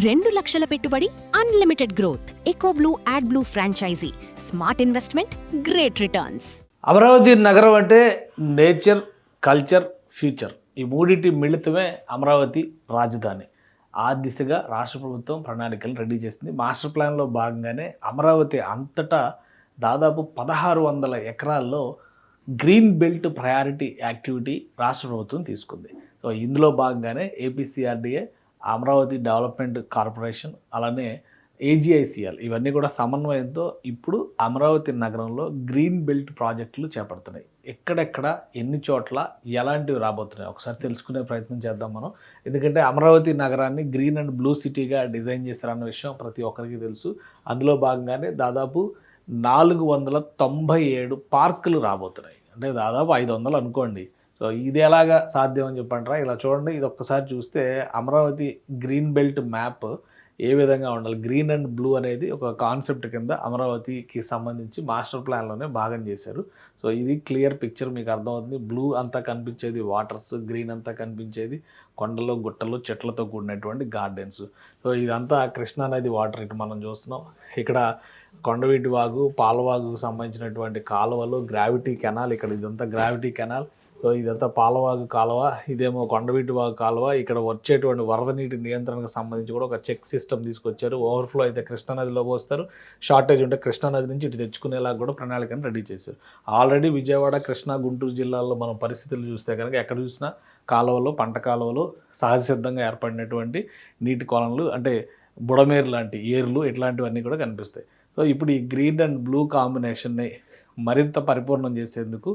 2 లక్షల పెట్టుబడి, unlimited growth. EcoBlue AdBlue franchisee. Smart investment, great returns. Amaravati నగరం అంటే నేచర్, కల్చర్, ఫ్యూచర్ ఈ మూడింటి మిళితమే అమరావతి రాజధాని. ఆ దిశగా రాష్ట్ర ప్రభుత్వం ప్రణాళికలు రెడీ చేసింది. మాస్టర్ ప్లాన్లో భాగంగానే అమరావతి అంతటా దాదాపు 1600 ఎకరాల్లో గ్రీన్ బెల్ట్ ప్రయారిటీ యాక్టివిటీ రాష్ట్ర ప్రభుత్వం తీసుకుంది. సో ఇందులో భాగంగానే ఏపీసీఆర్డీఏ, అమరావతి డెవలప్మెంట్ కార్పొరేషన్, అలానే ఏజీఐసీఎల్ ఇవన్నీ కూడా సమన్వయంతో ఇప్పుడు అమరావతి నగరంలో గ్రీన్ బెల్ట్ ప్రాజెక్టులు చేపడుతున్నాయి. ఎక్కడెక్కడ, ఎన్ని చోట్ల, ఎలాంటివి రాబోతున్నాయి ఒకసారి తెలుసుకునే ప్రయత్నం చేద్దాం మనం. ఎందుకంటే అమరావతి నగరాన్ని గ్రీన్ అండ్ బ్లూ సిటీగా డిజైన్ చేశారన్న విషయం ప్రతి ఒక్కరికి తెలుసు. అందులో భాగంగానే దాదాపు 497 పార్కులు రాబోతున్నాయి. అంటే దాదాపు 500 అనుకోండి. సో ఇది ఎలాగా సాధ్యం అని చెప్పంటారా? ఇలా చూడండి, ఇది ఒక్కసారి చూస్తే అమరావతి గ్రీన్ బెల్ట్ మ్యాప్ ఏ విధంగా ఉండాలి. గ్రీన్ అండ్ బ్లూ అనేది ఒక కాన్సెప్ట్ కింద అమరావతికి సంబంధించి మాస్టర్ ప్లాన్లోనే భాగం చేశారు. సో ఇది క్లియర్ పిక్చర్ మీకు అర్థమవుతుంది. బ్లూ అంతా కనిపించేది వాటర్స్, గ్రీన్ అంతా కనిపించేది కొండలు, గుట్టలు, చెట్లతో కూడినటువంటి గార్డెన్స్. సో ఇదంతా కృష్ణానది వాటర్ ఇటు మనం చూస్తున్నాం. ఇక్కడ కొండవీటి వాగు, పాలవాగుకు సంబంధించినటువంటి కాలువలు, గ్రావిటీ కెనాల్, ఇక్కడ ఇదంతా గ్రావిటీ కెనాల్. సో ఇదంతా పాలవాగు కాలువ, ఇదేమో కొండవీటి వాగు కాలువ. ఇక్కడ వచ్చేటువంటి వరద నీటి నియంత్రణకు సంబంధించి కూడా ఒక చెక్ సిస్టమ్ తీసుకొచ్చారు. ఓవర్ఫ్లో అయితే కృష్ణానదిలో పోస్తారు, షార్టేజ్ ఉంటే కృష్ణానది నుంచి ఇటు తెచ్చుకునేలా కూడా ప్రణాళికను రెడీ చేశారు. ఆల్రెడీ విజయవాడ, కృష్ణా, గుంటూరు జిల్లాల్లో మనం పరిస్థితులు చూస్తే కనుక ఎక్కడ చూసినా కాలువలు, పంట కాలువలు, సహజ సిద్ధంగా ఏర్పడినటువంటి నీటి కొలనులు, అంటే బుడమేరు లాంటి ఏర్లు, ఇట్లాంటివన్నీ కూడా కనిపిస్తాయి. సో ఇప్పుడు ఈ గ్రీన్ అండ్ బ్లూ కాంబినేషన్ని మరింత పరిపూర్ణం చేసేందుకు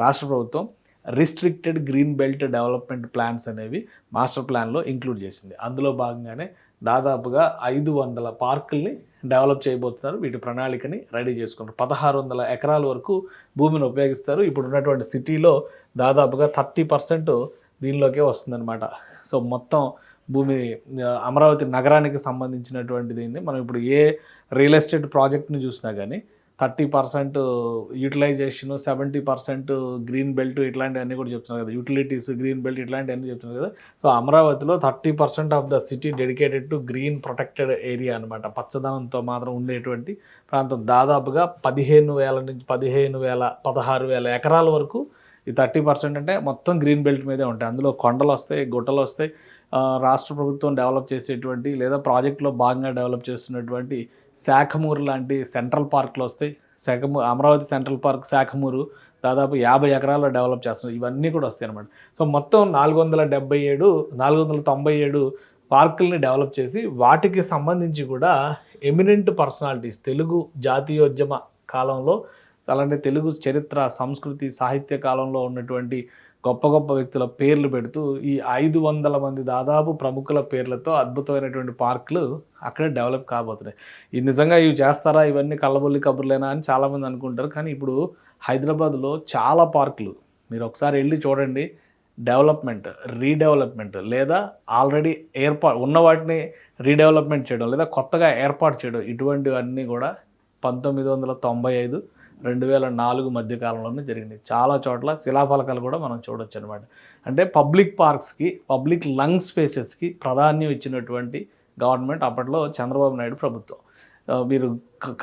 రాష్ట్ర ప్రభుత్వం restricted green belt development plans అనేవి మాస్టర్ ప్లాన్లో ఇంక్లూడ్ చేసింది. అందులో భాగంగానే దాదాపుగా 500 పార్కుల్ని డెవలప్ చేయబోతున్నారు. వీటి ప్రణాళికని రెడీ చేసుకున్నారు. 1600 ఎకరాల వరకు భూమిని ఉపయోగిస్తారు. ఇప్పుడు ఉన్నటువంటి సిటీలో దాదాపుగా 30% దీనిలోకే వస్తుందన్నమాట. సో మొత్తం భూమి అమరావతి నగరానికి సంబంధించినటువంటి దీన్ని మనం ఇప్పుడు ఏ రియల్ ఎస్టేట్ ప్రాజెక్ట్ని చూసినా కానీ 30% యూటిలైజేషను, 70% గ్రీన్ బెల్ట్, ఇట్లాంటివన్నీ కూడా చెప్తున్నారు కదా. యూటిలిటీస్, గ్రీన్ బెల్ట్ ఇట్లాంటివన్నీ చెప్తున్నారు కదా. సో అమరావతిలో 30% of the city dedicated to green protected area అనమాట. పచ్చదనంతో మాత్రం ఉండేటువంటి ప్రాంతం. దాదాపుగా 15,000 నుంచి 16,000 ఎకరాల వరకు ఈ 30% అంటే మొత్తం గ్రీన్ బెల్ట్ మీదే ఉంటాయి. అందులో కొండలు వస్తాయి, గుట్టలు వస్తాయి. రాష్ట్ర ప్రభుత్వం డెవలప్ చేసేటువంటి లేదా ప్రాజెక్టులో భాగంగా డెవలప్ చేస్తున్నటువంటి శాఖమూరు లాంటి సెంట్రల్ పార్కులు వస్తాయి. అమరావతి సెంట్రల్ పార్క్, శాఖమూరు దాదాపు 50 ఎకరాల్లో డెవలప్ చేస్తున్నారు. ఇవన్నీ కూడా వస్తాయి అన్నమాట. సో మొత్తం 497 పార్కుల్ని డెవలప్ చేసి వాటికి సంబంధించి కూడా ఎమినెంట్ పర్సనాలిటీస్, తెలుగు జాతీయోద్యమ కాలంలో, అలాంటి తెలుగు చరిత్ర, సంస్కృతి, సాహిత్య కాలంలో ఉన్నటువంటి గొప్ప గొప్ప వ్యక్తుల పేర్లు పెడుతూ ఈ 500 మంది దాదాపు ప్రముఖుల పేర్లతో అద్భుతమైనటువంటి పార్కులు అక్కడే డెవలప్ కాబోతున్నాయి. ఇది నిజంగా ఇవి చేస్తారా, ఇవన్నీ కళ్ళబొల్లి కబుర్లేనా అని చాలామంది అనుకుంటారు. కానీ ఇప్పుడు హైదరాబాద్లో చాలా పార్కులు మీరు ఒకసారి వెళ్ళి చూడండి. డెవలప్మెంట్, రీడెవలప్మెంట్, లేదా ఆల్రెడీ ఉన్న వాటిని రీడెవలప్మెంట్ చేయడం, లేదా కొత్తగా ఏర్పాటు చేయడం, ఇటువంటివన్నీ కూడా 1995, 2004 మధ్యకాలంలోనే జరిగినాయి. చాలా చోట్ల శిలాఫలకాలు కూడా మనం చూడొచ్చు అనమాట. అంటే పబ్లిక్ పార్క్స్కి, పబ్లిక్ లంగ్ స్పేసెస్కి ప్రాధాన్యం ఇచ్చినటువంటి గవర్నమెంట్ అప్పట్లో చంద్రబాబు నాయుడు ప్రభుత్వం. మీరు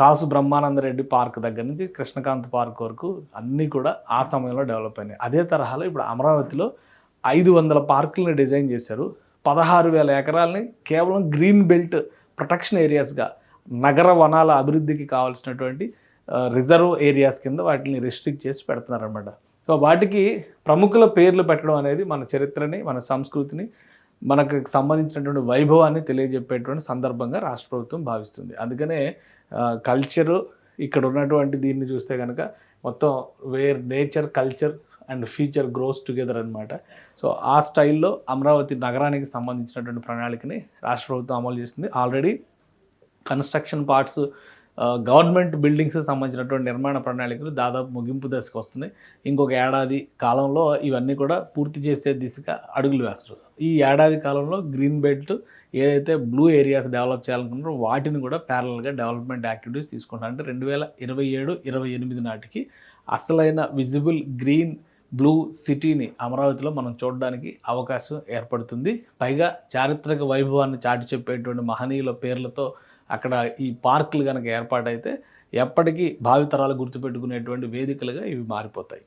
కాసు బ్రహ్మానందరెడ్డి పార్క్ దగ్గర నుంచి కృష్ణకాంత్ పార్క్ వరకు అన్నీ కూడా ఆ సమయంలో డెవలప్ అయినాయి. అదే తరహాలో ఇప్పుడు అమరావతిలో 500 పార్కులని డిజైన్ చేశారు. 16,000 ఎకరాలని కేవలం గ్రీన్ బెల్ట్ ప్రొటెక్షన్ ఏరియాస్గా, నగర వనాల అభివృద్ధికి కావాల్సినటువంటి రిజర్వ్ ఏరియాస్ కింద వాటిని రిస్ట్రిక్ట్ చేసి పెడుతున్నారన్నమాట. సో వాటికి ప్రముఖుల పేర్లు పెట్టడం అనేది మన చరిత్రని, మన సంస్కృతిని, మనకు సంబంధించినటువంటి వైభవాన్ని తెలియజెప్పేటువంటి సందర్భంగా రాష్ట్ర ప్రభుత్వం భావిస్తుంది. అందుకనే కల్చరు ఇక్కడ ఉన్నటువంటి దీన్ని చూస్తే కనుక మొత్తం where nature, culture and future grows together అనమాట. సో ఆ స్టైల్లో అమరావతి నగరానికి సంబంధించినటువంటి ప్రణాళికని రాష్ట్ర ప్రభుత్వం అమలు చేస్తుంది. ఆల్రెడీ కన్స్ట్రక్షన్ పార్ట్స్, గవర్నమెంట్ బిల్డింగ్స్కి సంబంధించినటువంటి నిర్మాణ ప్రణాళికలు దాదాపు ముగింపు దశకు వస్తున్నాయి. ఇంకొక ఏడాది కాలంలో ఇవన్నీ కూడా పూర్తి చేసే దిశగా అడుగులు వేస్తారు. ఈ ఏడాది కాలంలో గ్రీన్ బెల్ట్ ఏదైతే బ్లూ ఏరియాస్ డెవలప్ చేయాలనుకున్నారో వాటిని కూడా ప్యారలల్గా డెవలప్మెంట్ యాక్టివిటీస్ తీసుకుంటారు. అంటే 2027-28 నాటికి అసలైన విజిబుల్ గ్రీన్ బ్లూ సిటీని అమరావతిలో మనం చూడడానికి అవకాశం ఏర్పడుతుంది. పైగా చారిత్రక వైభవాన్ని చాటి చెప్పేటువంటి మహనీయుల పేర్లతో అక్కడ ఈ పార్కులు కనుక ఏర్పాటైతే ఎప్పటికీ భావితరాలు గుర్తుపెట్టుకునేటువంటి వేదికలుగా ఇవి మారిపోతాయి.